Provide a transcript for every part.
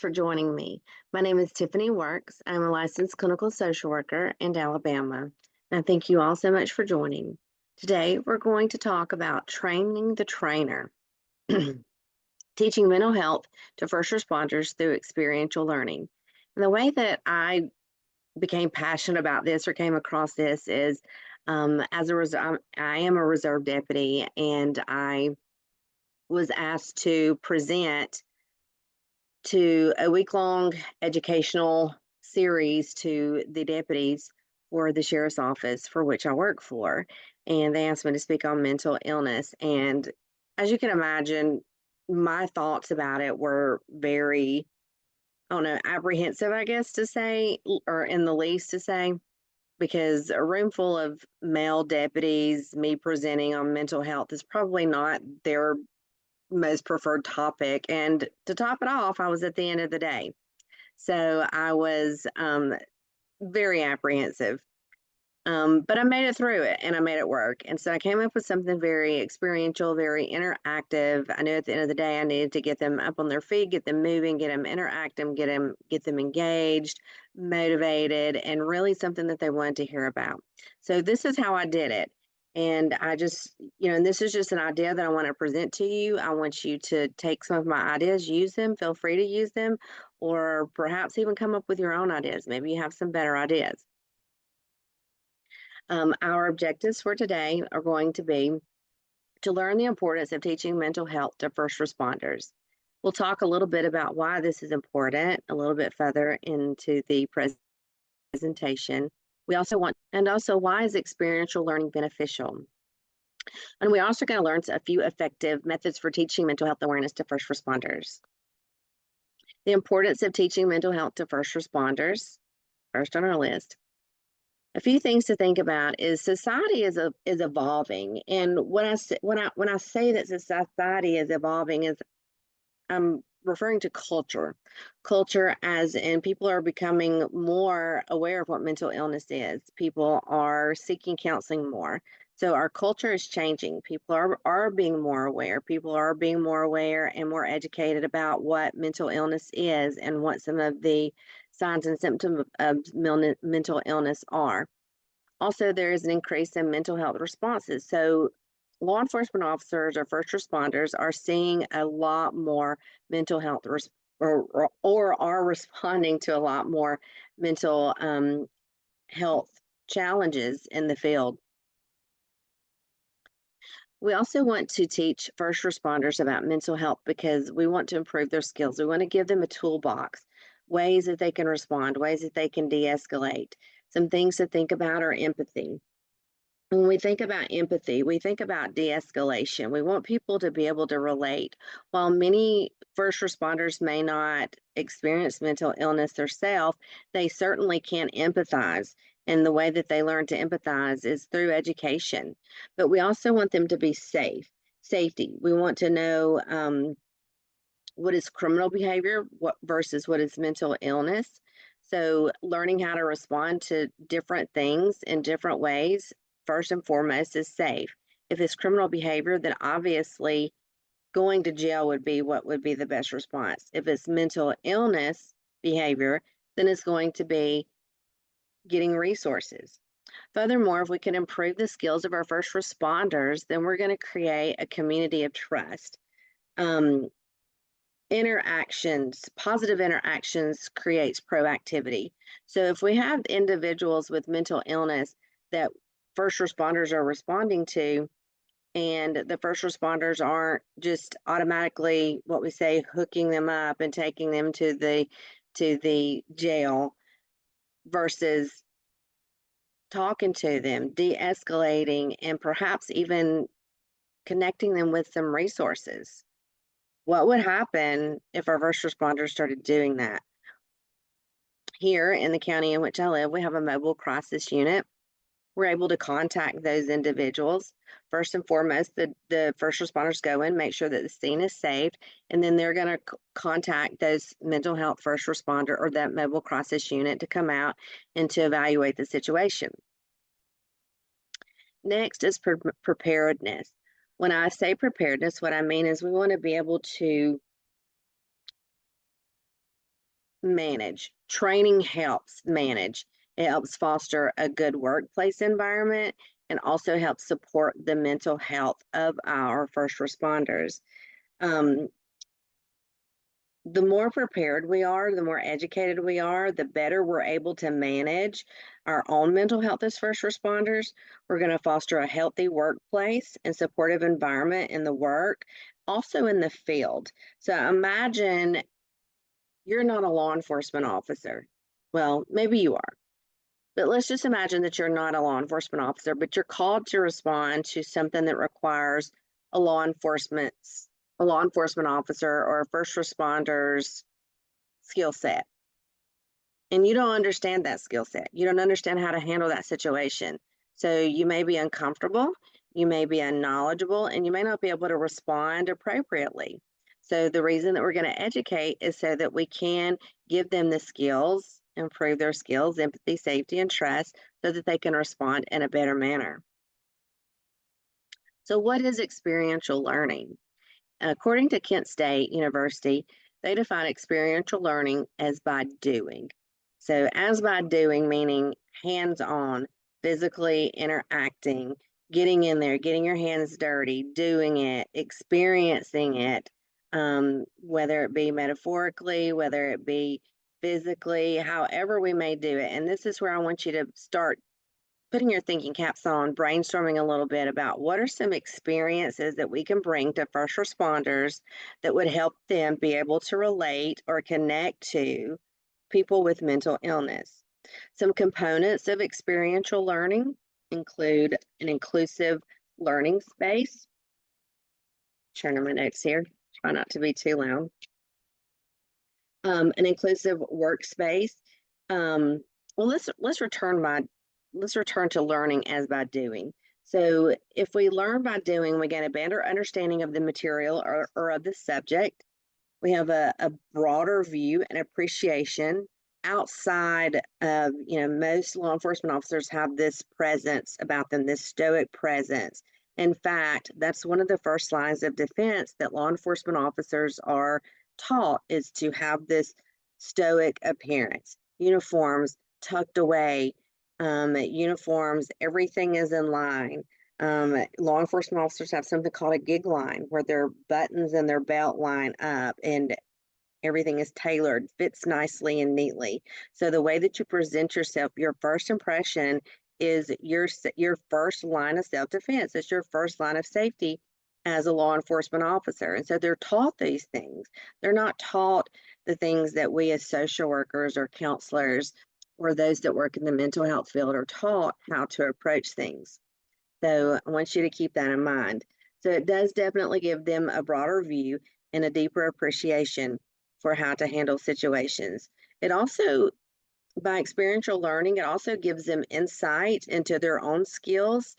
for joining me. My name is Tiffany Works. I'm a licensed clinical social worker in Alabama. And thank you all so much for joining. Today, we're going to talk about training the trainer, teaching mental health to first responders through experiential learning. And the way that I became passionate about this or came across this is I am a reserve deputy, and I was asked to present to a week-long educational series to the deputies for the sheriff's office for which I work for. And they asked me to speak on mental illness. And as you can imagine, my thoughts about it were very, I don't know, apprehensive, I guess to say, or in the least to say, because a room full of male deputies, me presenting on mental health is probably not their most preferred topic. And to top it off, I was at the end of the day. So I was very apprehensive. But I made it through it and I made it work. And so I came up with something very experiential, very interactive. I knew at the end of the day I needed to get them up on their feet, get them moving, get them interactive, get them engaged, motivated, and really something that they wanted to hear about. So this is how I did it. And I just, and this is just an idea that I want to present to you. I want you to take some of my ideas, use them, feel free to use them, or perhaps even come up with your own ideas. Maybe you have some better ideas. Our objectives for today are going to be to learn the importance of teaching mental health to first responders. We'll talk a little bit about why this is important a little bit further into the presentation. We also why is experiential learning beneficial? And we're also going to learn a few effective methods for teaching mental health awareness to first responders. The importance of teaching mental health to first responders, first on our list. A few things to think about is society is evolving, and when I say that society is evolving, is I'm referring to culture. Culture as in people are becoming more aware of what mental illness is. People are seeking counseling more. So our culture is changing. People are being more aware. People are being more aware and more educated about what mental illness is and what some of the signs and symptoms of mental illness are. Also, there is an increase in mental health responses. So law enforcement officers or first responders are seeing a lot more mental health or are responding to a lot more mental health challenges in the field. We also want to teach first responders about mental health because we want to improve their skills. We want to give them a toolbox, ways that they can respond, ways that they can de-escalate. Some things to think about are empathy. When we think about empathy, we think about de-escalation. We want people to be able to relate. While many first responders may not experience mental illness themselves, they certainly can empathize. And the way that they learn to empathize is through education. But we also want them to be safe. Safety. We want to know what is criminal behavior versus what is mental illness. So learning how to respond to different things in different ways, first and foremost, is safe. If it's criminal behavior, then obviously going to jail would be what would be the best response. If it's mental illness behavior, then it's going to be getting resources. Furthermore, if we can improve the skills of our first responders, then we're going to create a community of trust. Interactions, positive interactions creates proactivity. So if we have individuals with mental illness that first responders are responding to, and the first responders aren't just automatically, what we say, hooking them up and taking them to the jail versus talking to them, de-escalating, and perhaps even connecting them with some resources. What would happen if our first responders started doing that? Here in the county in which I live, we have a mobile crisis unit. We're able to contact those individuals. First and foremost, the first responders go in, make sure that the scene is saved, and then they're going to contact those mental health first responder or that mobile crisis unit to come out and to evaluate the situation. Next is preparedness. When I say preparedness, what I mean is we want to be able to manage. Training helps manage. It helps foster a good workplace environment and also helps support the mental health of our first responders. Um, the more prepared we are, the more educated we are, the better we're able to manage our own mental health as first responders. We're going to foster a healthy workplace and supportive environment in the work, also in the field. So imagine you're not a law enforcement officer. Well, maybe you are, but let's just imagine that you're not a law enforcement officer, but you're called to respond to something that requires a law enforcement a law enforcement officer or a first responder's skill set. And you don't understand that skill set. You don't understand how to handle that situation. So you may be uncomfortable, you may be unknowledgeable, and you may not be able to respond appropriately. So the reason that we're going to educate is so that we can give them the skills, improve their skills, empathy, safety, and trust, so that they can respond in a better manner. So what is experiential learning? According to Kent State University, they define experiential learning as by doing. So, as by doing, meaning hands on, physically interacting, getting in there, getting your hands dirty, doing it, experiencing it, whether it be metaphorically, whether it be physically, however we may do it. And this is where I want you to start putting your thinking caps on, brainstorming a little bit about what are some experiences that we can bring to first responders that would help them be able to relate or connect to people with mental illness. Some components of experiential learning include an inclusive learning space. Turning my notes here, try not to be too loud. An inclusive workspace. Well, let's return to learning as by doing. So if we learn by doing, we get a better understanding of the material or of the subject. We have a broader view and appreciation outside of, most law enforcement officers have this presence about them, this stoic presence. In fact, that's one of the first lines of defense that law enforcement officers are taught is to have this stoic appearance, uniforms tucked away, uniforms, everything is in line. Law enforcement officers have something called a gig line where their buttons and their belt line up and everything is tailored, fits nicely and neatly. So the way that you present yourself, your first impression is your first line of self-defense. It's your first line of safety as a law enforcement officer. And so they're taught these things. They're not taught the things that we as social workers or counselors or those that work in the mental health field are taught how to approach things. So I want you to keep that in mind. So it does definitely give them a broader view and a deeper appreciation for how to handle situations. It also, by experiential learning, it also gives them insight into their own skills,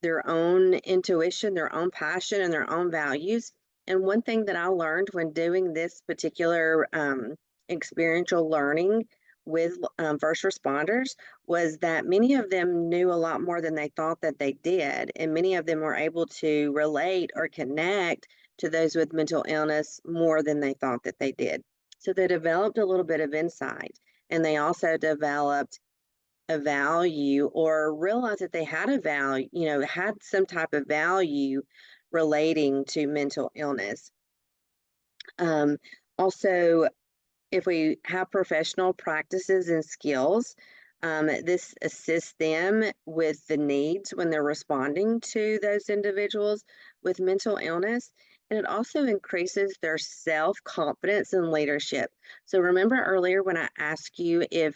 their own intuition, their own passion, and their own values. And one thing that I learned when doing this particular experiential learning with first responders was that many of them knew a lot more than they thought that they did. And many of them were able to relate or connect to those with mental illness more than they thought that they did. So they developed a little bit of insight, and they also developed a value or realized that they had a value, had some type of value relating to mental illness. Also, if we have professional practices and skills, this assists them with the needs when they're responding to those individuals with mental illness. And it also increases their self-confidence and leadership. So remember earlier when I asked you if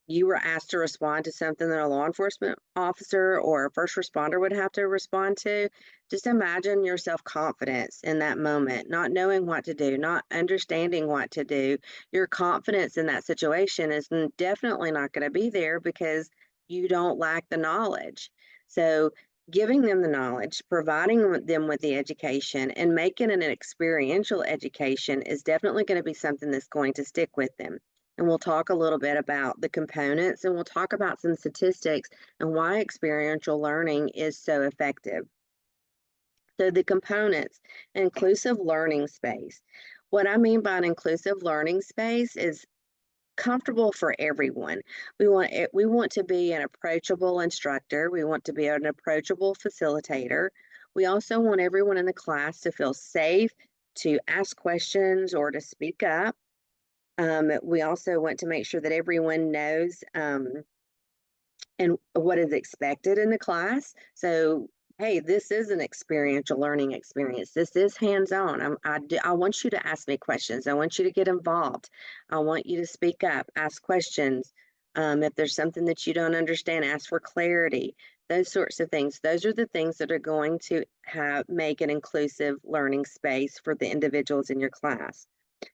you were asked to respond to something that a law enforcement officer or a first responder would have to respond to, just imagine your self-confidence in that moment, not knowing what to do, not understanding what to do. Your confidence in that situation is definitely not going to be there because you don't lack the knowledge. So giving them the knowledge, providing them with the education, and making it an experiential education is definitely going to be something that's going to stick with them. And we'll talk a little bit about the components, and we'll talk about some statistics and why experiential learning is so effective. So the components, inclusive learning space. What I mean by an inclusive learning space is comfortable for everyone. We want to be an approachable instructor. We want to be an approachable facilitator. We also want everyone in the class to feel safe to ask questions or to speak up. We also want to make sure that everyone knows and what is expected in the class. So, hey, this is an experiential learning experience. This is hands-on. I want you to ask me questions. I want you to get involved. I want you to speak up, ask questions. If there's something that you don't understand, ask for clarity. Those sorts of things. Those are the things that are going to make an inclusive learning space for the individuals in your class.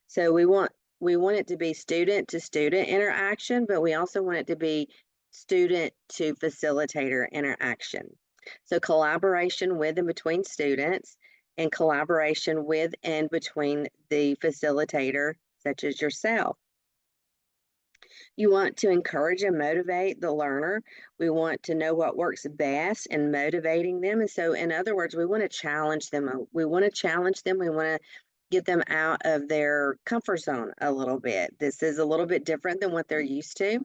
So we want it to be student to student interaction, but we also want it to be student to facilitator interaction. So collaboration with and between students and collaboration with and between the facilitator, such as yourself. You want to encourage and motivate the learner. We want to know what works best in motivating them. And so, in other words, we want to challenge them. We want to challenge them. We want to get them out of their comfort zone a little bit. This is a little bit different than what they're used to.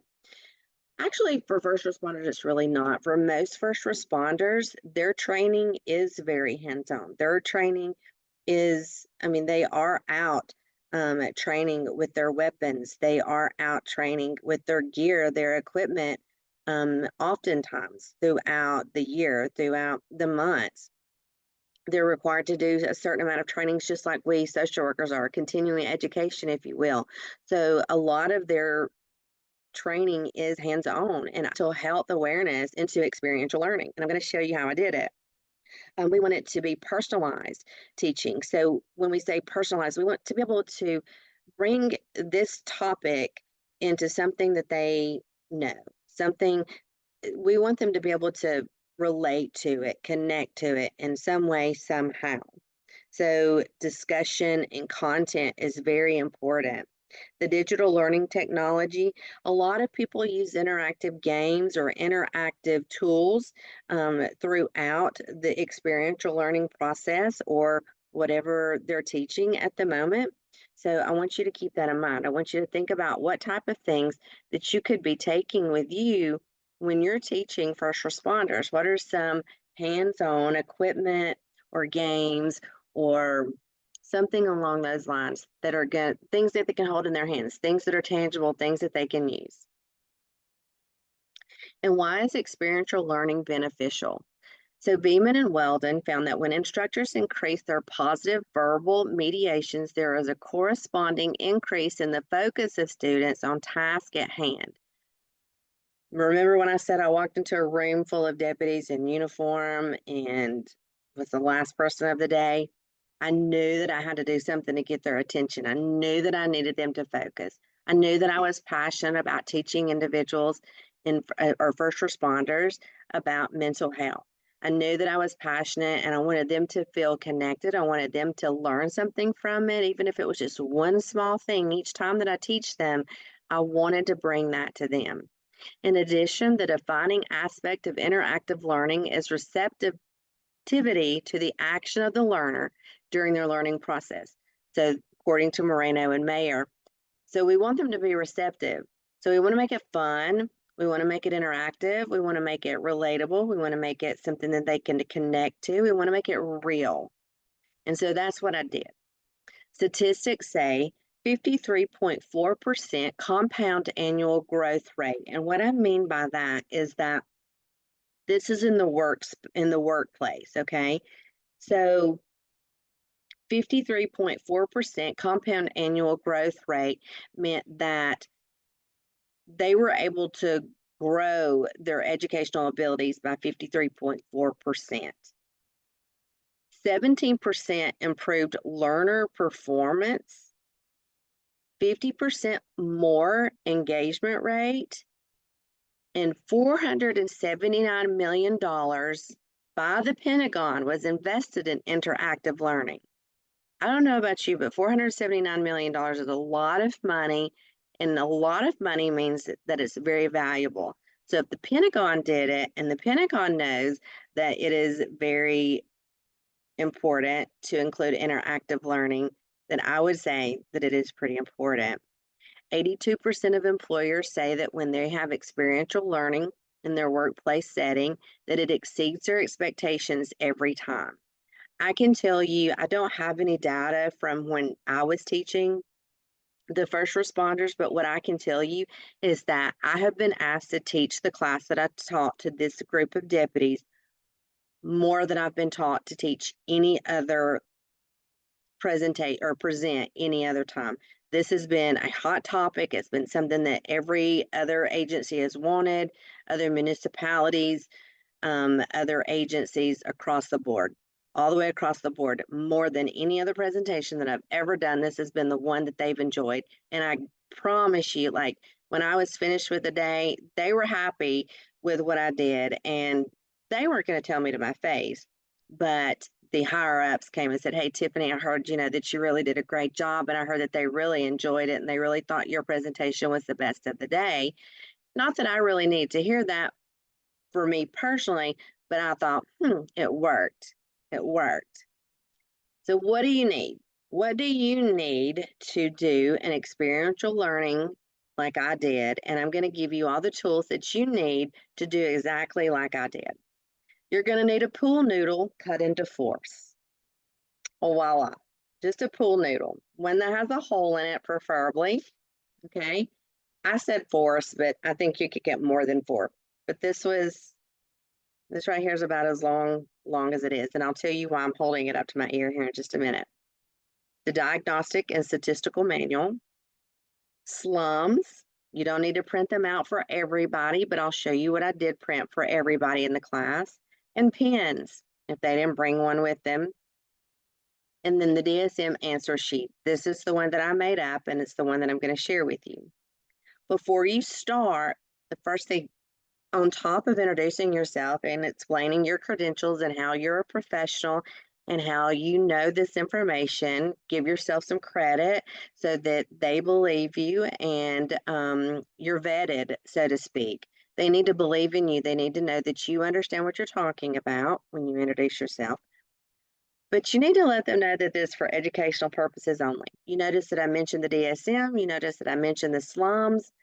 Actually, for first responders, it's really not. For most first responders, their training is very hands-on. Their training is, I mean, they are out training with their weapons. They are out training with their gear, their equipment, oftentimes throughout the year, throughout the months. They're required to do a certain amount of trainings, just like we social workers are, continuing education, if you will. So a lot of their training is hands-on and mental health awareness into experiential learning. And I'm going to show you how I did it. We want it to be personalized teaching. So when we say personalized, we want to be able to bring this topic into something that they know, something we want them to be able to relate to it, connect to it in some way, somehow. So discussion and content is very important. The digital learning technology, a lot of people use interactive games or interactive tools throughout the experiential learning process or whatever they're teaching at the moment. So I want you to keep that in mind. I want you to think about what type of things that you could be taking with you when you're teaching first responders. What are some hands-on equipment or games or something along those lines that are good, things that they can hold in their hands, things that are tangible, things that they can use. And why is experiential learning beneficial? So Beeman and Weldon found that when instructors increase their positive verbal mediations, there is a corresponding increase in the focus of students on task at hand. Remember when I said I walked into a room full of deputies in uniform and was the last person of the day? I knew that I had to do something to get their attention. I knew that I needed them to focus. I knew that I was passionate about teaching individuals or first responders about mental health. I knew that I was passionate and I wanted them to feel connected. I wanted them to learn something from it, even if it was just one small thing. Each time that I teach them, I wanted to bring that to them. In addition, the defining aspect of interactive learning is receptivity to the action of the learner during their learning process. So according to Moreno and Mayer. So we want them to be receptive. So we want to make it fun. We want to make it interactive. We want to make it relatable. We want to make it something that they can connect to. We want to make it real. And so that's what I did. Statistics say 53.4% compound annual growth rate. And what I mean by that is that this is in the workplace, okay? So 53.4% compound annual growth rate meant that they were able to grow their educational abilities by 53.4%. 17% improved learner performance, 50% more engagement rate, and $479 million by the Pentagon was invested in interactive learning. I don't know about you, but $479 million is a lot of money, and a lot of money means that it's very valuable. So if the Pentagon did it, and the Pentagon knows that it is very important to include interactive learning, then I would say that it is pretty important. 82% of employers say that when they have experiential learning in their workplace setting, that it exceeds their expectations every time. I can tell you, I don't have any data from when I was teaching the first responders, but what I can tell you is that I have been asked to teach the class that I taught to this group of deputies more than I've been taught to teach any other present any other time. This has been a hot topic. It's been something that every other agency has wanted, other municipalities, other agencies across the board, all the way across the board. More than any other presentation that I've ever done, this has been the one that they've enjoyed. And I promise you, like when I was finished with the day, they were happy with what I did, and they weren't going to tell me to my face, but the higher ups came and said, "Hey, Tiffany, I heard, that you really did a great job, and I heard that they really enjoyed it, and they really thought your presentation was the best of the day." Not that I really need to hear that for me personally, but I thought, it worked. It worked. So what do you need? What do you need to do an experiential learning like I did? And I'm going to give you all the tools that you need to do exactly like I did. You're going to need a pool noodle cut into fourths. Oh, voila. Just a pool noodle. One that has a hole in it, preferably. Okay. I said fourths, but I think you could get more than four. But this right here is about as long as it is. And I'll tell you why I'm holding it up to my ear here in just a minute. The Diagnostic and Statistical Manual. Slums. You don't need to print them out for everybody, but I'll show you what I did print for everybody in the class. And pens, if they didn't bring one with them. And then the DSM answer sheet. This is the one that I made up, and it's the one that I'm going to share with you. Before you start, the first thing, on top of introducing yourself and explaining your credentials and how you're a professional and how you know this information, give yourself some credit so that they believe you and you're vetted, so to speak. They need to believe in you. They need to know that you understand what you're talking about when you introduce yourself. But you need to let them know that this is for educational purposes only. You notice that I mentioned the DSM. You notice that I mentioned the slums.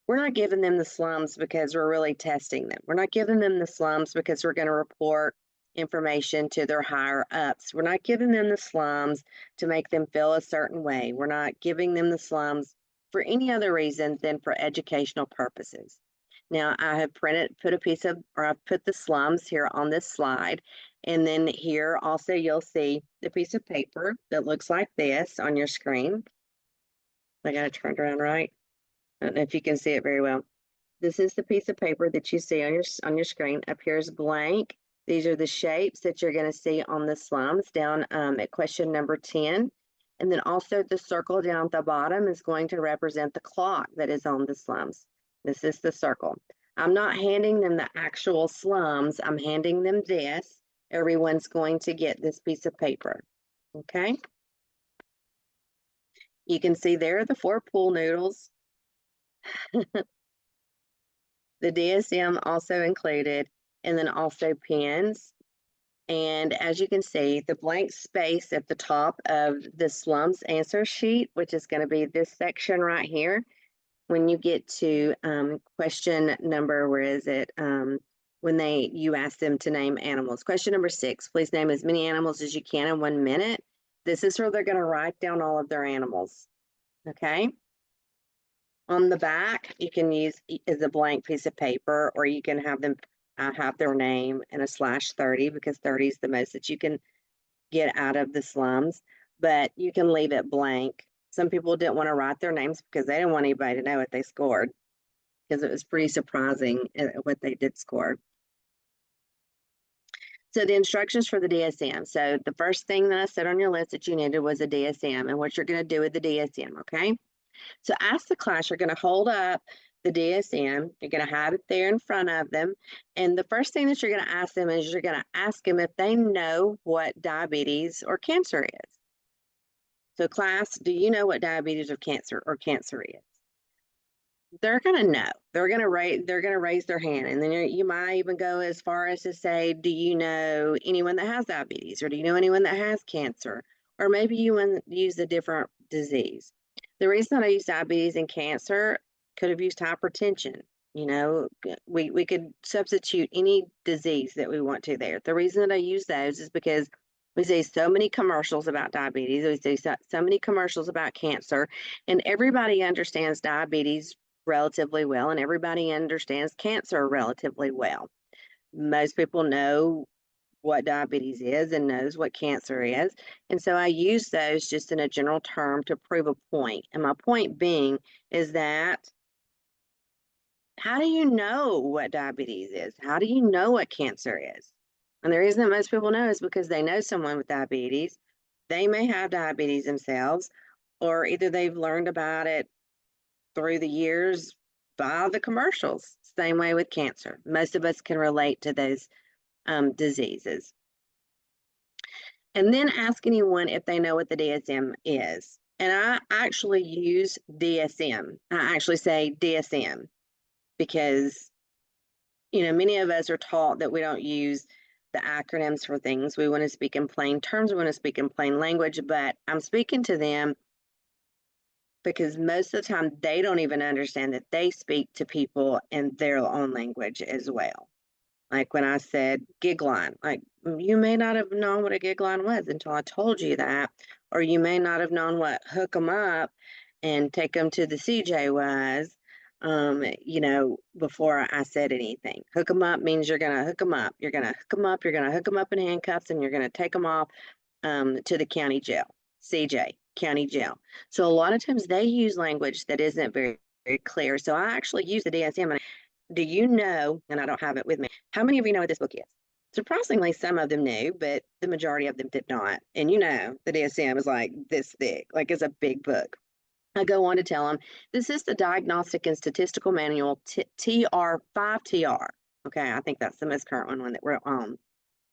We're not giving them the slums because we're really testing them. We're not giving them the slums because we're going to report information to their higher ups. We're not giving them the slums to make them feel a certain way. We're not giving them the slums for any other reason than for educational purposes. Now, I have I've put the slums here on this slide. And then here also you'll see the piece of paper that looks like this on your screen. I got it turned around right. I don't know if you can see it very well. This is the piece of paper that you see on your screen. Up here is blank. These are the shapes that you're going to see on the slums down at question number 10. And then also the circle down at the bottom is going to represent the clock that is on the slums. This is the circle. I'm not handing them the actual slums. I'm handing them this. Everyone's going to get this piece of paper. Okay? You can see there are the 4 pool noodles. The DSM also included, and then also pens. And as you can see, the blank space at the top of the slums answer sheet, which is going to be this section right here, when you get to question number, where is it? When you ask them to name animals. Question number 6, please name as many animals as you can in 1 minute. This is where they're going to write down all of their animals. Okay. On the back, you can use as a blank piece of paper, or you can have them have their name and a /30 because 30 is the most that you can get out of the slums, but you can leave it blank. Some people didn't want to write their names because they didn't want anybody to know what they scored, because it was pretty surprising what they did score. So the instructions for the DSM. So the first thing that I said on your list that you needed was a DSM and what you're going to do with the DSM, okay? So ask the class, you're going to hold up the DSM, you're going to have it there in front of them. And the first thing that you're going to ask them is you're going to ask them if they know what diabetes or cancer is. So class, do you know what diabetes or cancer is? They're going to know. They're going to raise their hand. And then you might even go as far as to say, do you know anyone that has diabetes, or do you know anyone that has cancer? Or maybe you want to use a different disease. The reason that I used diabetes and cancer could have used hypertension. We could substitute any disease that we want to there. The reason that I use those is because we see so many commercials about diabetes. We see so many commercials about cancer, and everybody understands diabetes relatively well, and everybody understands cancer relatively well. Most people know what diabetes is and knows what cancer is. And so I use those just in a general term to prove a point. And my point being is that how do you know what diabetes is? How do you know what cancer is? And the reason that most people know is because they know someone with diabetes. They may have diabetes themselves, or either they've learned about it through the years by the commercials. Same way with cancer. Most of us can relate to those diseases. And then ask anyone if they know what the DSM is. And I actually use DSM. I actually say DSM because, many of us are taught that we don't use the acronyms for things. We want to speak in plain terms. We want to speak in plain language, but I'm speaking to them because most of the time they don't even understand that they speak to people in their own language as well. Like when I said gig line, like you may not have known what a gig line was until I told you that, or you may not have known what hook them up and take them to the CJ was, before I said anything. Hook them up means you're going to hook them up. You're going to hook them up. You're going to hook them up in handcuffs and you're going to take them off to the county jail, CJ, county jail. So a lot of times they use language that isn't very, very clear. So I actually use the DSM. Do you know, and I don't have it with me, how many of you know what this book is? Surprisingly, some of them knew, but the majority of them did not. And the DSM is like this thick, like it's a big book. I go on to tell them, this is the Diagnostic and Statistical Manual, TR 5TR. Okay, I think that's the most current one that we're on.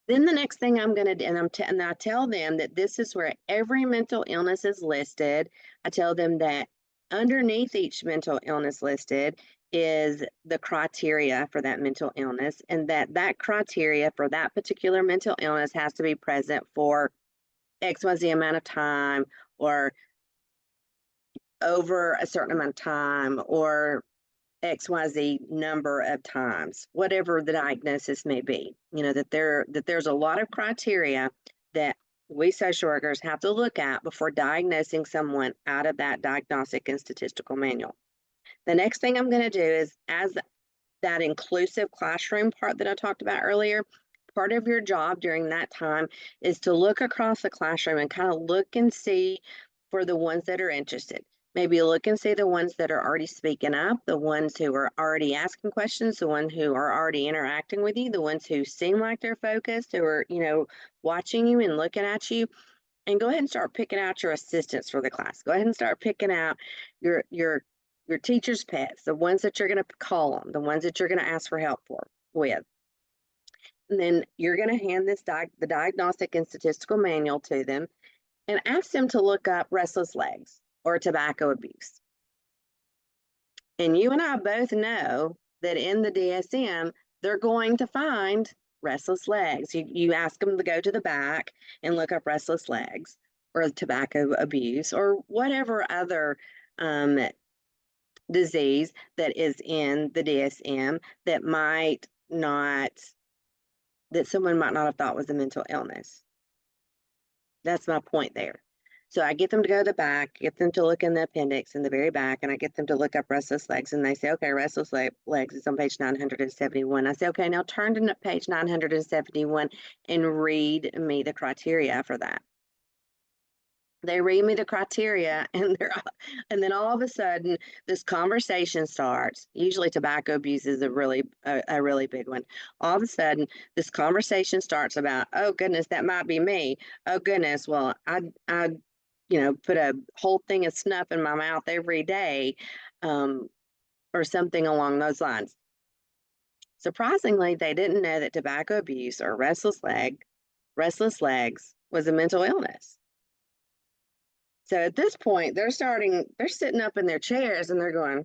Then the next thing I'm going to do, and I tell them that this is where every mental illness is listed. I tell them that underneath each mental illness listed is the criteria for that mental illness, and that criteria for that particular mental illness has to be present for XYZ amount of time, or over a certain amount of time, or XYZ number of times, whatever the diagnosis may be. That there's a lot of criteria that we social workers have to look at before diagnosing someone out of that Diagnostic and Statistical Manual. The next thing I'm going to do is, as that inclusive classroom part that I talked about earlier, part of your job during that time is to look across the classroom and kind of look and see for the ones that are interested. Maybe look and see the ones that are already speaking up, the ones who are already asking questions, the ones who are already interacting with you, the ones who seem like they're focused, who are, watching you and looking at you. And go ahead and start picking out your assistants for the class. Go ahead and start picking out your teacher's pets, the ones that you're going to call on, the ones that you're going to ask for help with. And then you're going to hand the Diagnostic and Statistical Manual to them and ask them to look up restless legs or tobacco abuse. And you and I both know that in the DSM, they're going to find restless legs. You ask them to go to the back and look up restless legs or tobacco abuse or whatever other disease that is in the DSM that someone might not have thought was a mental illness. That's my point there. So I get them to go to the back, get them to look in the appendix in the very back, and I get them to look up restless legs. And they say, okay, restless legs is on page 971. I say, okay, now turn to page 971 and read me the criteria for that. They read me the criteria, and then all of a sudden, this conversation starts. Usually, tobacco abuse is a really big one. All of a sudden, this conversation starts about, oh goodness, that might be me. Oh goodness, well, I put a whole thing of snuff in my mouth every day, or something along those lines. Surprisingly, they didn't know that tobacco abuse or restless legs was a mental illness. So at this point, they're sitting up in their chairs and they're going,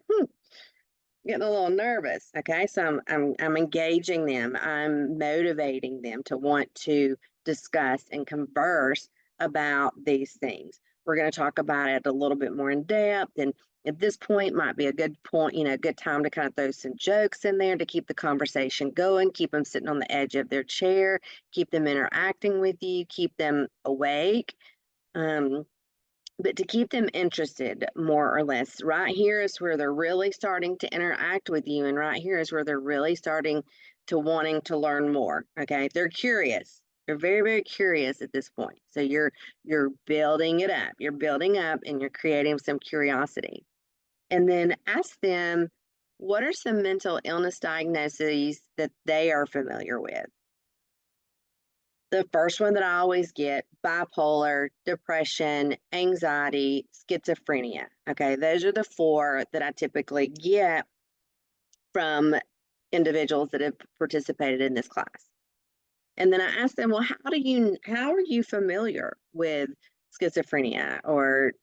getting a little nervous. Okay, so I'm engaging them. I'm motivating them to want to discuss and converse about these things. we're going to talk about it a little bit more in depth. And at this point might be a good point, a good time to kind of throw some jokes in there to keep the conversation going, keep them sitting on the edge of their chair, keep them interacting with you, keep them awake. But to keep them interested, more or less. Right here is where they're really starting to interact with you, and right here is where they're really starting to wanting to learn more. Okay, they're curious. They're very, very curious at this point. So you're building it up. You're building up, and you're creating some curiosity. And then ask them, what are some mental illness diagnoses that they are familiar with? The first one that I always get: bipolar, depression, anxiety, schizophrenia. Okay, those are the 4 that I typically get from individuals that have participated in this class. And then I ask them, well, how are you familiar with schizophrenia or,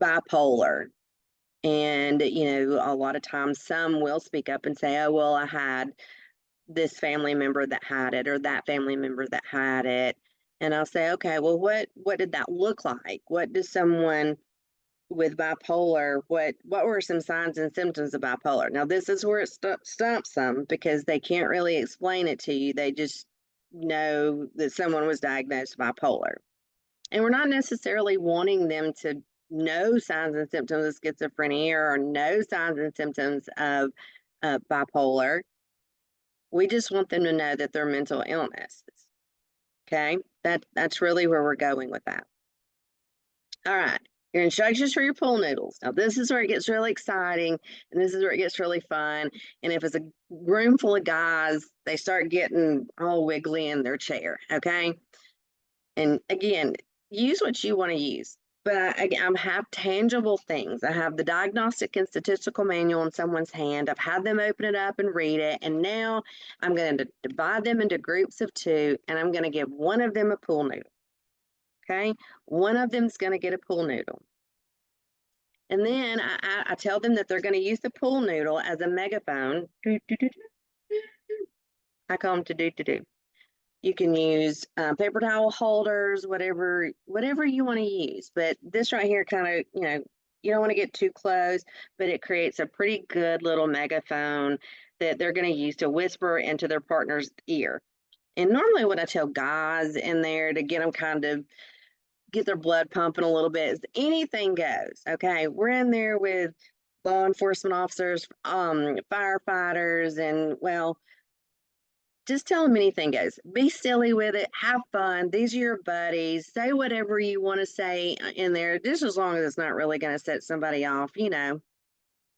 bipolar? And, a lot of times some will speak up and say, oh, well, I had this family member that had it or that family member that had it. And I'll say, okay, well, what did that look like? What does someone with bipolar, what were some signs and symptoms of bipolar? Now, this is where it stumps them, because they can't really explain it to you. They just know that someone was diagnosed bipolar. And we're not necessarily wanting them to know signs and symptoms of schizophrenia or know signs and symptoms of bipolar. We just want them to know that they're mental illnesses. Okay, that's really where we're going with that. All right, your instructions for your pool noodles. Now, this is where it gets really exciting, and this is where it gets really fun. And if it's a room full of guys, they start getting all wiggly in their chair. Okay, and again, use what you want to use. But I have tangible things. I have the diagnostic and statistical manual in someone's hand. I've had them open it up and read it. And now I'm going to divide them into groups of 2, and I'm going to give one of them a pool noodle. Okay? One of them is going to get a pool noodle. And then I tell them that they're going to use the pool noodle as a megaphone. I call them to do. You can use paper towel holders, whatever you want to use. But this right here kind of, you don't want to get too close, but it creates a pretty good little megaphone that they're going to use to whisper into their partner's ear. And normally what I tell guys in there to get them kind of get their blood pumping a little bit is anything goes. Okay, we're in there with law enforcement officers, firefighters, and well, just tell them anything goes. Be silly with it. Have fun. These are your buddies. Say whatever you want to say in there, just as long as it's not really going to set somebody off.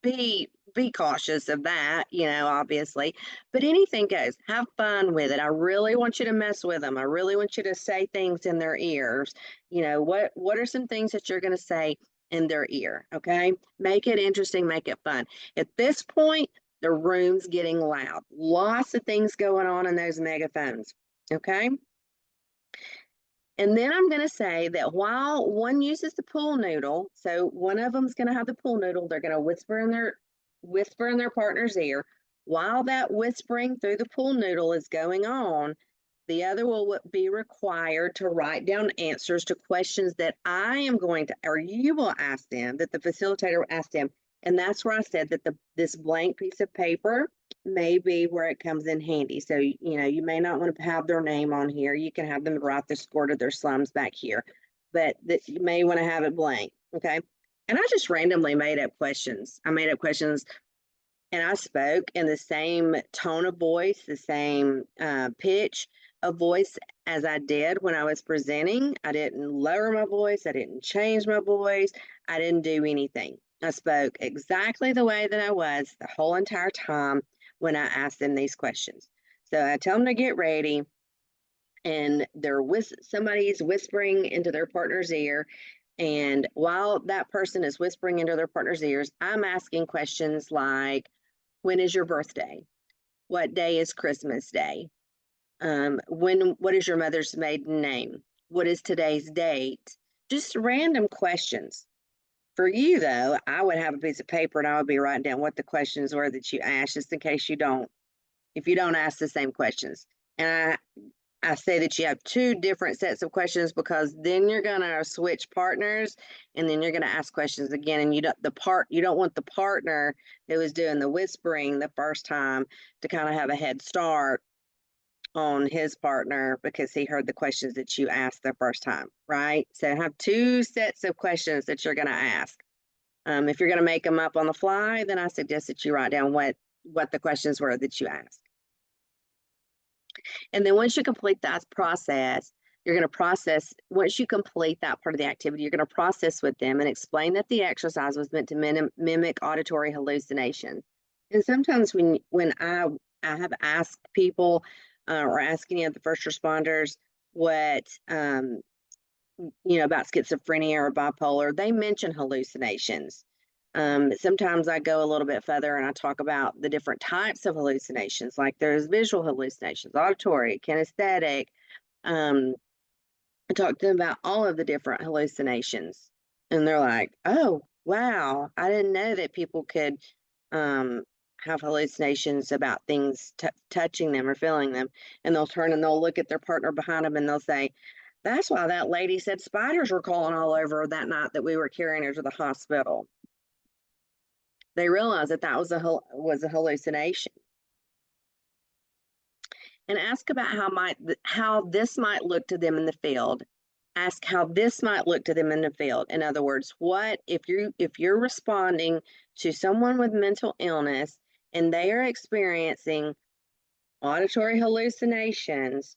Be cautious of that. Obviously, but anything goes. Have fun with it. I really want you to mess with them. I really want you to say things in their ears. What are some things that you're going to say in their ear? Okay, make it interesting. Make it fun. At this point, the room's getting loud. Lots of things going on in those megaphones. Okay. And then I'm going to say that while one uses the pool noodle, so one of them's going to have the pool noodle, they're going to whisper in their partner's ear. While that whispering through the pool noodle is going on, the other will be required to write down answers to questions that I am going to, or you will ask them, that the facilitator will ask them. And that's where I said that this blank piece of paper may be where it comes in handy. So, you may not want to have their name on here. You can have them write the score to their slums back here, but you may want to have it blank. Okay. And I just randomly made up questions. I made up questions, and I spoke in the same tone of voice, the same pitch of voice as I did when I was presenting. I didn't lower my voice. I didn't change my voice. I didn't do anything. I spoke exactly the way that I was the whole entire time when I asked them these questions. So I tell them to get ready, and somebody's whispering into their partner's ear. And while that person is whispering into their partner's ears, I'm asking questions like, when is your birthday? What day is Christmas Day? What is your mother's maiden name? What is today's date? Just random questions. For you, though, I would have a piece of paper and I would be writing down what the questions were that you asked, just in case if you don't ask the same questions. And I say that you have two different sets of questions because then you're gonna switch partners and then you're gonna ask questions again. And you don't want the partner who is doing the whispering the first time to kind of have a head start on his partner because he heard the questions that you asked the first time, right? So have two sets of questions that you're gonna ask. If you're gonna make them up on the fly, then I suggest that you write down what the questions were that you asked. And then once you complete that process, you're going to process, once you complete that part of the activity, you're going to process with them and explain that the exercise was meant to mimic auditory hallucination. And sometimes when I have asked people or asked any of the first responders what, about schizophrenia or bipolar, they mention hallucinations. Sometimes I go a little bit further and I talk about the different types of hallucinations, like there's visual hallucinations, auditory, kinesthetic. I talk to them about all of the different hallucinations. And they're like, oh, wow, I didn't know that people could have hallucinations about things touching them or feeling them. And they'll turn and they'll look at their partner behind them and they'll say, that's why that lady said spiders were crawling all over her that night that we were carrying her to the hospital. They realized that that was a hallucination. And ask about how this might look to them in the field. Ask how this might look to them in the field. In other words, what if you're responding to someone with mental illness and they are experiencing auditory hallucinations,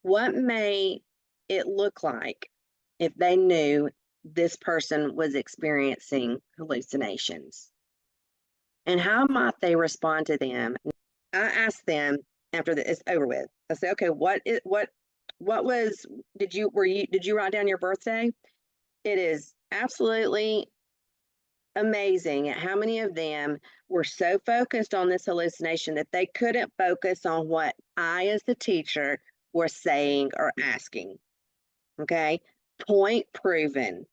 what may it look like if they knew this person was experiencing hallucinations? And how might they respond to them? I asked them after it's over with. I said, okay, did you write down your birthday? It is absolutely amazing at how many of them were so focused on this hallucination that they couldn't focus on what I, as the teacher, was saying or asking. Okay, point proven.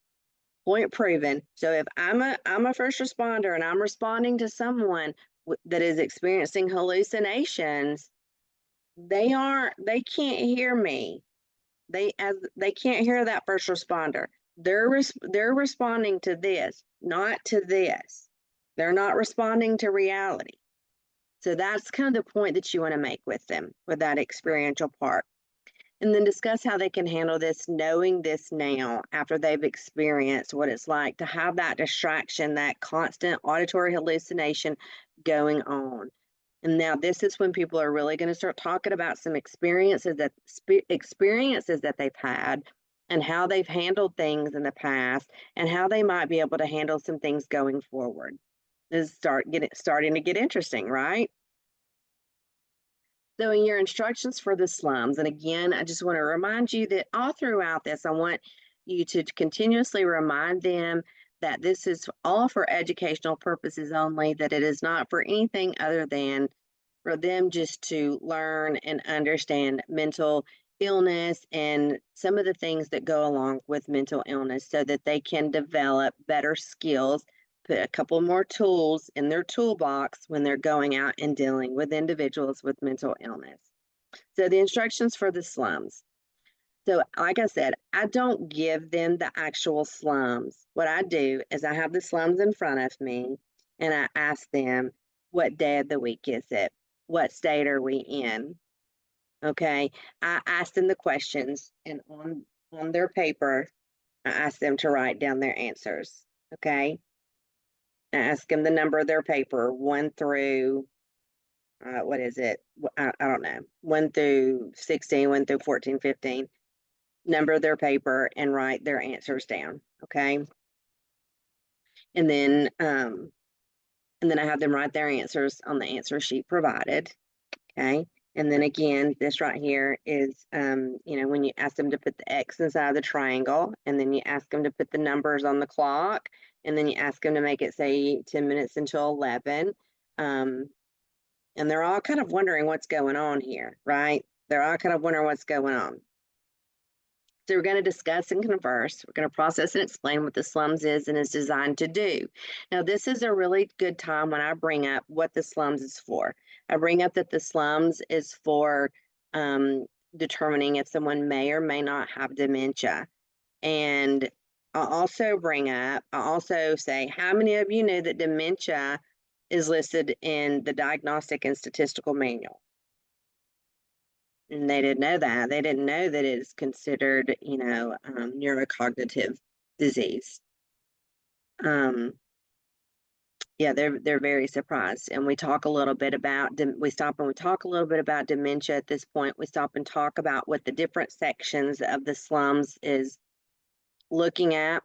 Point proven. So if I'm a first responder and I'm responding to someone that is experiencing hallucinations, they can't hear me. They can't hear that first responder. They're responding to this, not to this. They're not responding to reality. So that's kind of the point that you want to make with them with that experiential part. And then discuss how they can handle this, knowing this now after they've experienced what it's like to have that distraction, that constant auditory hallucination going on. And now this is when people are really going to start talking about some experiences that they've had and how they've handled things in the past and how they might be able to handle some things going forward. This is starting to get interesting, right? So in your instructions for the slums, and again, I just want to remind you that all throughout this, I want you to continuously remind them that this is all for educational purposes only, that it is not for anything other than for them just to learn and understand mental illness and some of the things that go along with mental illness so that they can develop better skills, put a couple more tools in their toolbox when they're going out and dealing with individuals with mental illness. So the instructions for the slums. So like I said, I don't give them the actual slums. What I do is I have the slums in front of me and I ask them, what day of the week is it? What state are we in? Okay, I ask them the questions and on their paper, I ask them to write down their answers. Okay, I ask them the number of their paper, 1 through, what is it? I don't know, 1 through 16, 1 through 14, 15, number their paper and write their answers down. Okay. And then I have them write their answers on the answer sheet provided. Okay. And then again, this right here is, when you ask them to put the X inside the triangle, and then you ask them to put the numbers on the clock, and then you ask them to make it say 10 minutes until 11. And they're all kind of wondering what's going on here, right? They're all kind of wondering what's going on. So we're going to discuss and converse. We're going to process and explain what the slums is and is designed to do. Now, this is a really good time when I bring up what the slums is for. I bring up that the slums is for determining if someone may or may not have dementia. And I also say, how many of you know that dementia is listed in the Diagnostic and Statistical Manual? And they didn't know that. They didn't know that it is considered, neurocognitive disease. Yeah, they're very surprised. And we talk a little bit about we stop and we talk a little bit about dementia at this point. We stop and talk about what the different sections of the slums is looking at.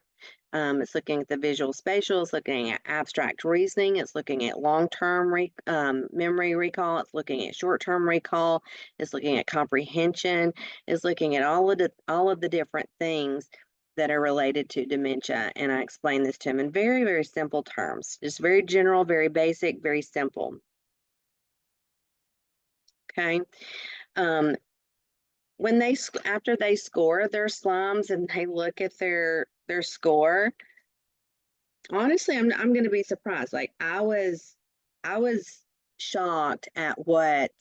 It's looking at the visual spatial, it's looking at abstract reasoning, it's looking at long-term memory recall, it's looking at short-term recall, it's looking at comprehension, it's looking at all of the different things that are related to dementia. And I explain this to him in very, very simple terms, just very general, very basic, very simple. Okay. When after they score their slums and they look at their score, honestly, I'm going to be surprised. Like I was shocked at what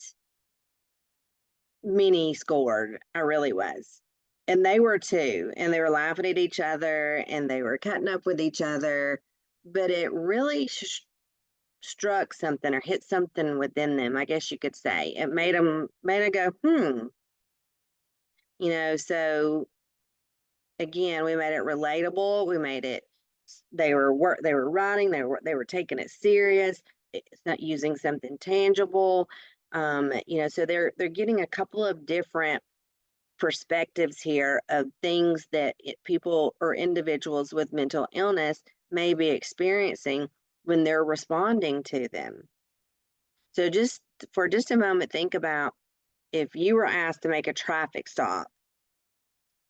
many scored. I really was. And they were too. And they were laughing at each other and they were cutting up with each other. But it really struck something or hit something within them, I guess you could say. It made them go, so again, we made it relatable. We made it, they were writing, they were taking it serious. It's not using something tangible. So they're getting a couple of different perspectives here of things that people or individuals with mental illness may be experiencing when they're responding to them. So just for just a moment, think about if you were asked to make a traffic stop.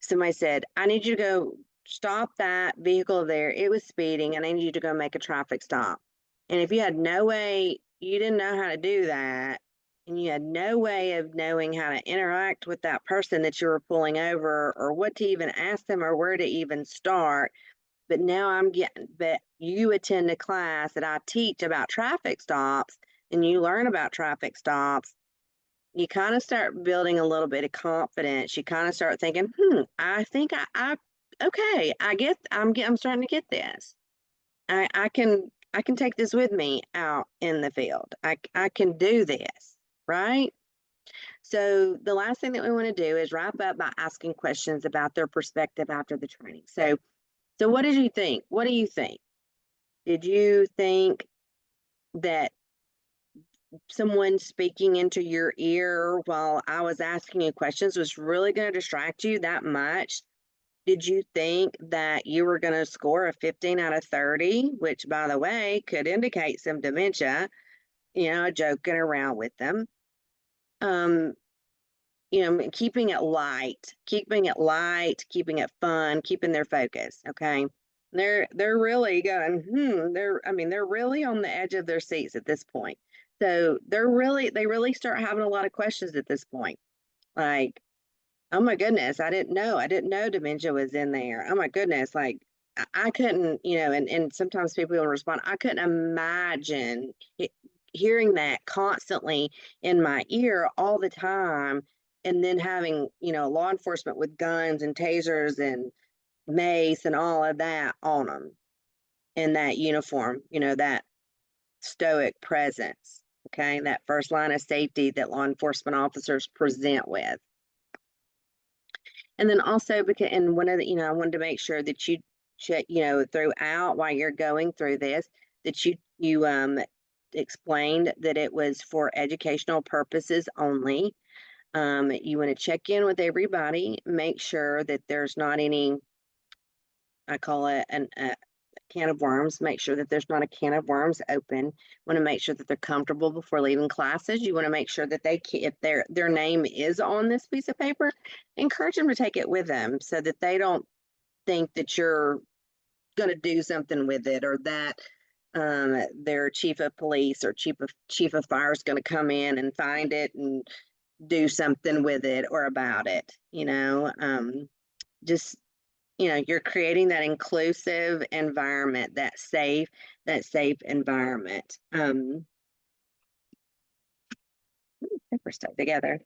Somebody said, I need you to go stop that vehicle there. It was speeding, and I need you to go make a traffic stop. And if you had no way, you didn't know how to do that, and you had no way of knowing how to interact with that person that you were pulling over, or what to even ask them, or where to even start. But but you attend a class that I teach about traffic stops, and you learn about traffic stops. You kind of start building a little bit of confidence. You kind of start thinking, I think okay, I'm starting to get this. I can take this with me out in the field. I can do this, right? So the last thing that we want to do is wrap up by asking questions about their perspective after the training. So what did you think? What do you think? Did you think that someone speaking into your ear while I was asking you questions was really going to distract you that much? Did you think that you were going to score a 15 out of 30, which, by the way, could indicate some dementia, joking around with them? Keeping it light, keeping it fun, keeping their focus. Okay. They're really going, they're really on the edge of their seats at this point. So they really start having a lot of questions at this point. Like, oh my goodness, I didn't know dementia was in there. Oh my goodness, like I couldn't, and sometimes people will respond, I couldn't imagine hearing that constantly in my ear all the time, and then having, law enforcement with guns and tasers and mace and all of that on them in that uniform, that stoic presence. Okay, that first line of safety that law enforcement officers present with. And then also and one of the, I wanted to make sure that you check, throughout while you're going through this, that you explained that it was for educational purposes only. You want to check in with everybody, make sure that there's not any, I call it a can of worms, make sure that there's not a can of worms open. Want to make sure that they're comfortable before leaving classes. You want to make sure that if their name is on this piece of paper, encourage them to take it with them so that they don't think that you're going to do something with it, or that their chief of police or chief of fire is going to come in and find it and do something with it or about it. Just you're creating that inclusive environment, that safe environment. Paper stuck together.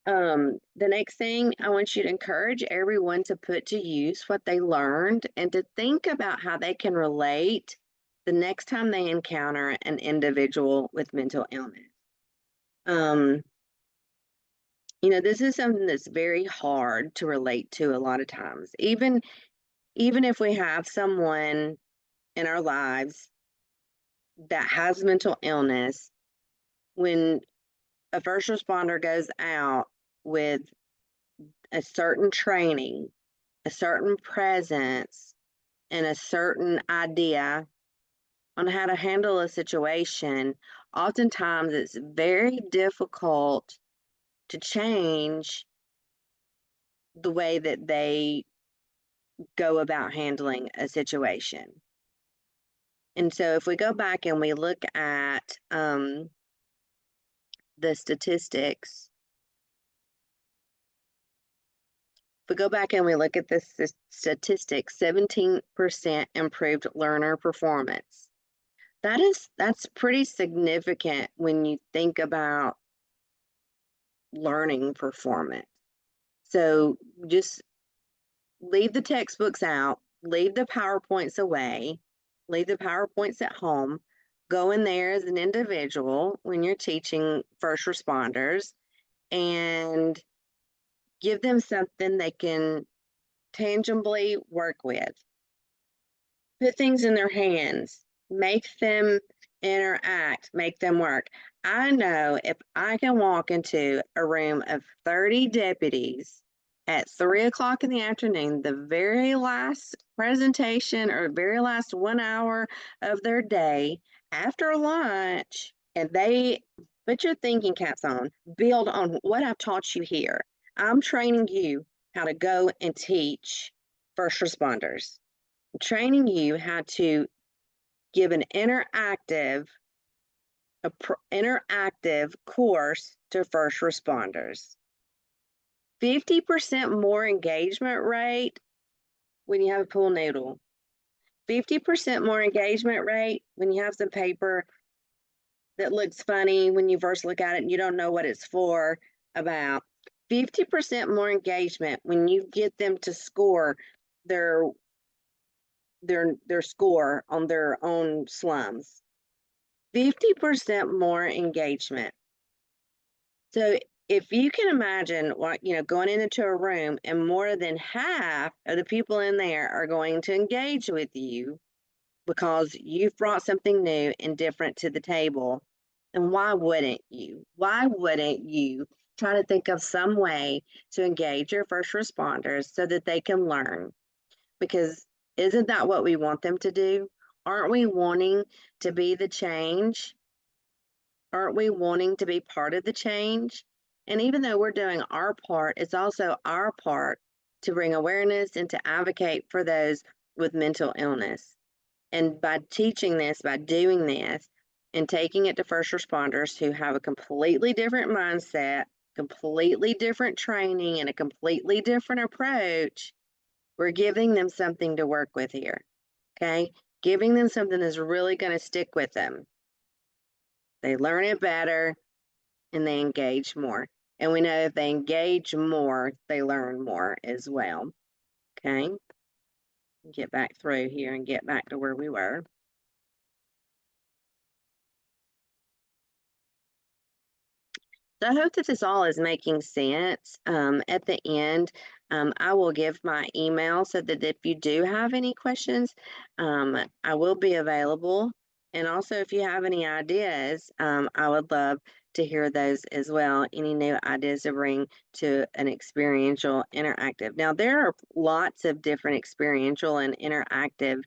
The next thing, I want you to encourage everyone to put to use what they learned and to think about how they can relate the next time they encounter an individual with mental illness. Um, this is something that's very hard to relate to a lot of times. Even if we have someone in our lives that has mental illness, when a first responder goes out with a certain training, a certain presence, and a certain idea on how to handle a situation, oftentimes it's very difficult to change the way that they go about handling a situation. And so if we go back and we look at the statistics, if we go back and we look at the statistics, 17% improved learner performance. That's pretty significant when you think about learning performance. So just leave the textbooks out, leave the PowerPoints away, leave the PowerPoints at home, go in there as an individual when you're teaching first responders and give them something they can tangibly work with. Put things in their hands, make them interact, make them work. I know if I can walk into a room of 30 deputies at 3 o'clock in the afternoon, the very last presentation or very last 1 hour of their day after lunch, and they put your thinking caps on, build on what I've taught you here. I'm training you how to go and teach first responders. I'm training you how to give an interactive course to first responders. 50% more engagement rate when you have a pool noodle. 50% more engagement rate when you have some paper that looks funny when you first look at it and you don't know what it's for. About 50% more engagement when you get them to score their score on their own slums. 50% more engagement. So if you can imagine going into a room and more than half of the people in there are going to engage with you because you've brought something new and different to the table, then why wouldn't you? Why wouldn't you try to think of some way to engage your first responders so that they can learn? Because isn't that what we want them to do? Aren't we wanting to be the change? Aren't we wanting to be part of the change? And even though we're doing our part, it's also our part to bring awareness and to advocate for those with mental illness. And by teaching this, by doing this, and taking it to first responders who have a completely different mindset, completely different training, and a completely different approach, we're giving them something to work with here. Okay? Giving them something that's really going to stick with them. They learn it better and they engage more. And we know if they engage more, they learn more as well. Okay? Get back through here and get back to where we were. So I hope that this all is making sense. At the end, I will give my email so that if you do have any questions, I will be available. And also, if you have any ideas, I would love to hear those as well. Any new ideas to bring to an experiential interactive. Now, there are lots of different experiential and interactive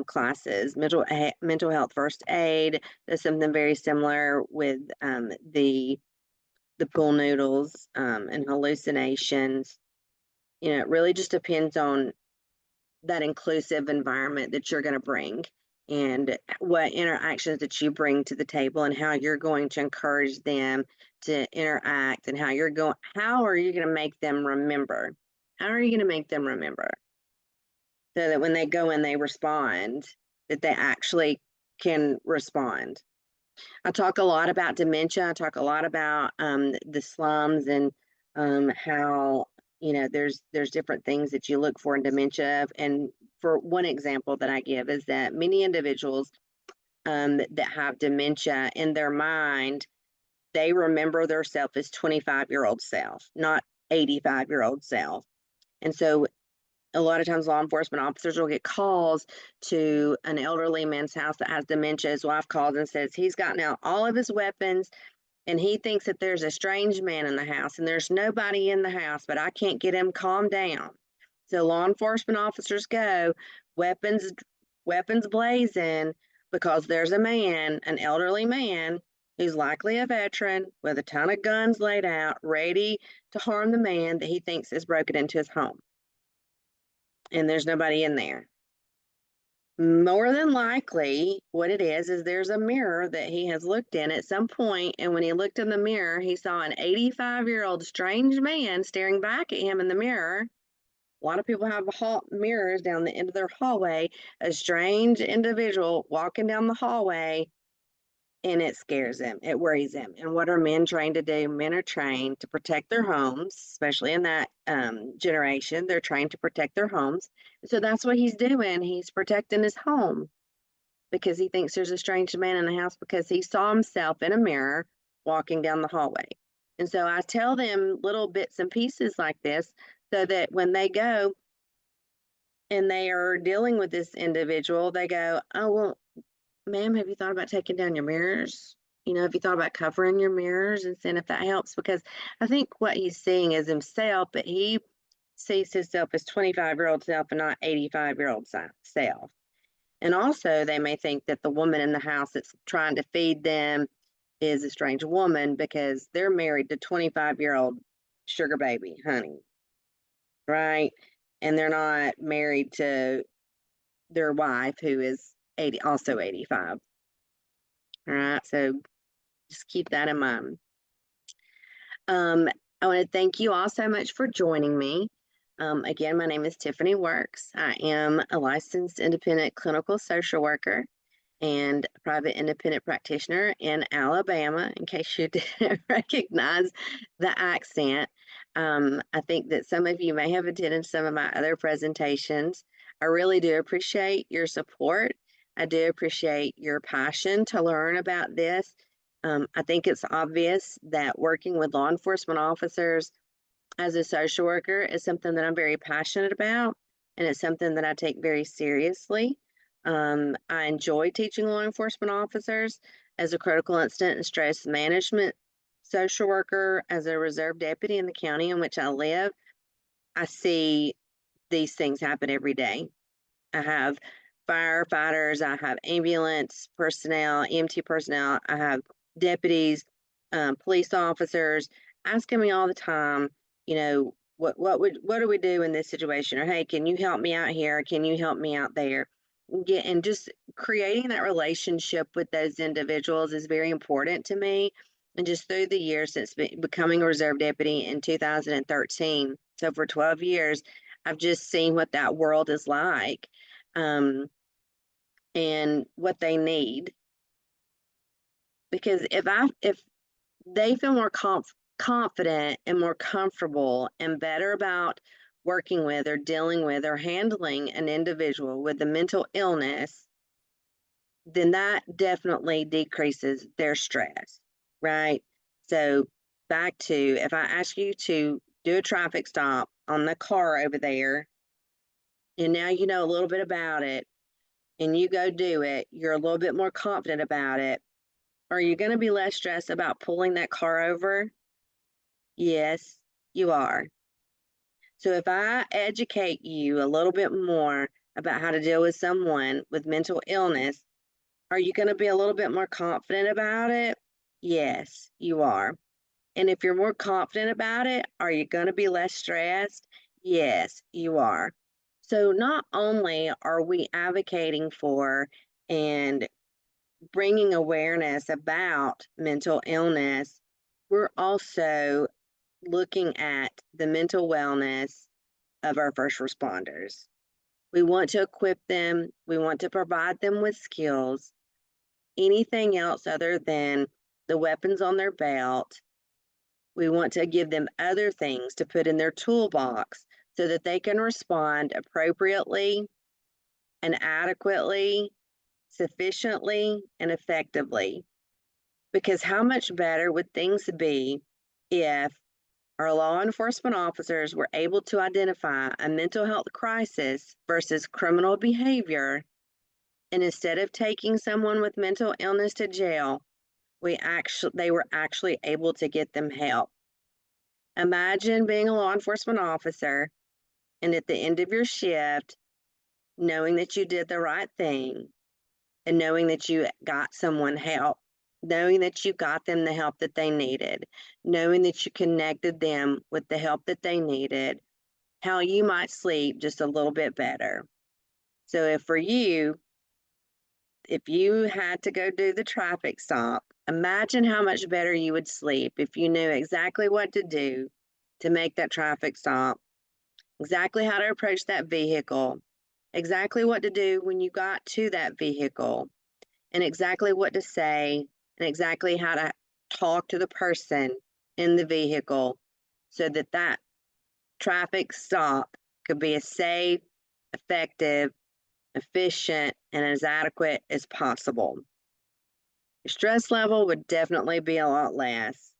classes. Mental health first aid. There's something very similar with the pool noodles and hallucinations. It really just depends on that inclusive environment that you're going to bring and what interactions that you bring to the table and how you're going to encourage them to interact and how are you going to make them remember? How are you going to make them remember? So that when they go and they respond, that they actually can respond. I talk a lot about dementia. I talk a lot about the slums and how there's different things that you look for in dementia. And for one example that I give is that many individuals that have dementia in their mind, they remember their self as 25-year-old self, not 85-year-old self. And so a lot of times law enforcement officers will get calls to an elderly man's house that has dementia. His wife calls and says he's gotten out all of his weapons and he thinks that there's a strange man in the house and there's nobody in the house, but I can't get him calmed down. So law enforcement officers go, weapons weapons blazing, because there's a man, an elderly man, who's likely a veteran with a ton of guns laid out, ready to harm the man that he thinks has broken into his home. And there's nobody in there. More than likely, what it is there's a mirror that he has looked in at some point, and when he looked in the mirror, he saw an 85-year-old strange man staring back at him in the mirror. A lot of people have mirrors down the end of their hallway. A strange individual walking down the hallway, and it scares him. It worries him. And what are men trained to do? Men are trained to protect their homes, especially in that generation. They're trained to protect their homes. So that's what he's doing. He's protecting his home because he thinks there's a strange man in the house because he saw himself in a mirror walking down the hallway. And so I tell them little bits and pieces like this so that when they go and they are dealing with this individual, they go, oh, well, ma'am, have you thought about taking down your mirrors? Have you thought about covering your mirrors and seeing if that helps? Because I think what he's seeing is himself, but he sees himself as 25-year-old self and not 85-year-old self. And also, they may think that the woman in the house that's trying to feed them is a strange woman because they're married to 25-year-old sugar baby honey, right? And they're not married to their wife who is also 85. All right, so just keep that in mind. I want to thank you all so much for joining me. Again, my name is Tiffany Works. I am a licensed independent clinical social worker and private independent practitioner in Alabama, in case you didn't recognize the accent. I think that some of you may have attended some of my other presentations. I really do appreciate your support. I do appreciate your passion to learn about this. I think it's obvious that working with law enforcement officers as a social worker is something that I'm very passionate about, and it's something that I take very seriously. I enjoy teaching law enforcement officers as a critical incident and stress management social worker, as a reserve deputy in the county in which I live. I see these things happen every day. I have firefighters, I have ambulance personnel, EMT personnel, I have deputies, police officers asking me all the time, what do we do in this situation? Or hey, can you help me out here? Can you help me out there? And just creating that relationship with those individuals is very important to me. And just through the years since becoming a reserve deputy in 2013, so for 12 years, I've just seen what that world is like, and what they need. Because if they feel more confident and more comfortable and better about working with or dealing with or handling an individual with a mental illness, then that definitely decreases their stress, right? So back to, if I ask you to do a traffic stop on the car over there, and now you know a little bit about it, and you go do it, you're a little bit more confident about it. Are you going to be less stressed about pulling that car over? Yes, you are. So if I educate you a little bit more about how to deal with someone with mental illness, are you going to be a little bit more confident about it? Yes, you are. And if you're more confident about it, are you going to be less stressed? Yes, you are. So not only are we advocating for and bringing awareness about mental illness, we're also looking at the mental wellness of our first responders. We want to equip them, we want to provide them with skills, anything else other than the weapons on their belt. We want to give them other things to put in their toolbox so that they can respond appropriately and adequately, sufficiently, and effectively. Because how much better would things be if our law enforcement officers were able to identify a mental health crisis versus criminal behavior, and instead of taking someone with mental illness to jail, they were actually able to get them help. Imagine being a law enforcement officer and at the end of your shift, knowing that you did the right thing and knowing that you got someone help, knowing that you got them the help that they needed, knowing that you connected them with the help that they needed, how you might sleep just a little bit better. So if you had to go do the traffic stop, imagine how much better you would sleep if you knew exactly what to do to make that traffic stop, exactly how to approach that vehicle, exactly what to do when you got to that vehicle, and exactly what to say, and exactly how to talk to the person in the vehicle so that that traffic stop could be as safe, effective, efficient, and as adequate as possible. Your stress level would definitely be a lot less,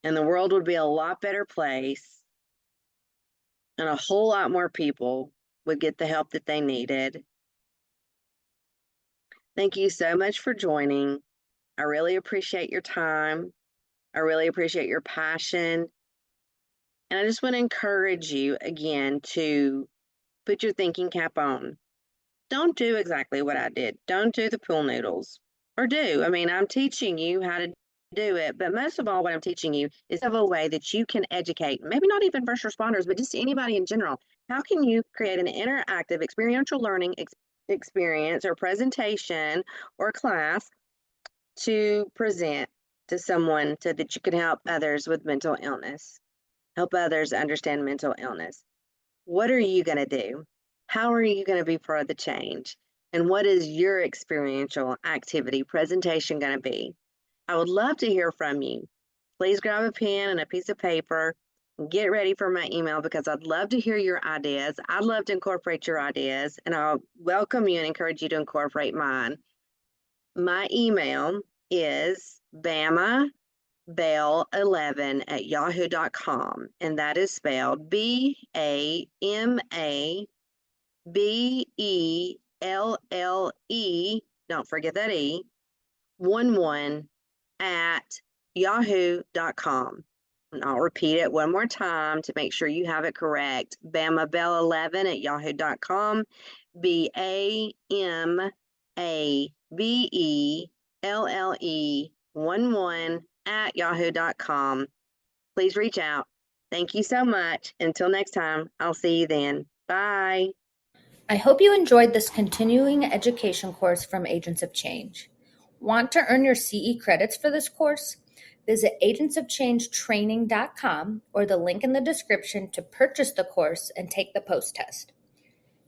and the world would be a lot better place, and a whole lot more people would get the help that they needed. Thank you so much for joining. I really appreciate your time. I really appreciate your passion. And I just want to encourage you again to put your thinking cap on. Don't do exactly what I did. Don't do the pool noodles. Or do. I mean, I'm teaching you how to do it, but most of all, what I'm teaching you is of a way that you can educate, maybe not even first responders, but just anybody in general. How can you create an interactive experiential learning experience or presentation or class to present to someone so that you can help others with mental illness, help others understand mental illness? What are you going to do? How are you going to be part of the change? And what is your experiential activity presentation going to be? I would love to hear from you. Please grab a pen and a piece of paper and get ready for my email because I'd love to hear your ideas. I'd love to incorporate your ideas, and I'll welcome you and encourage you to incorporate mine. My email is bamabell11@yahoo.com, and that is spelled BAMABELLE, don't forget that E, 11 at yahoo.com. And I'll repeat it one more time to make sure you have it correct. bamabell11@yahoo.com, BAMABELLE11@yahoo.com. Please reach out. Thank you so much. Until next time, I'll see you then. Bye. I hope you enjoyed this continuing education course from Agents of Change. Want to earn your CE credits for this course? Visit agentsofchangetraining.com or the link in the description to purchase the course and take the post-test.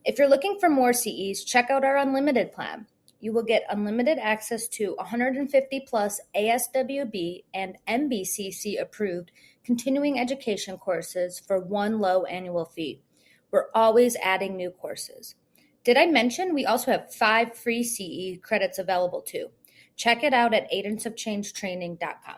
If you're looking for more CEs, check out our unlimited plan. You will get unlimited access to 150 plus ASWB and NBCC approved continuing education courses for one low annual fee. We're always adding new courses. Did I mention we also have 5 free CE credits available too? Check it out at agentsofchangetraining.com.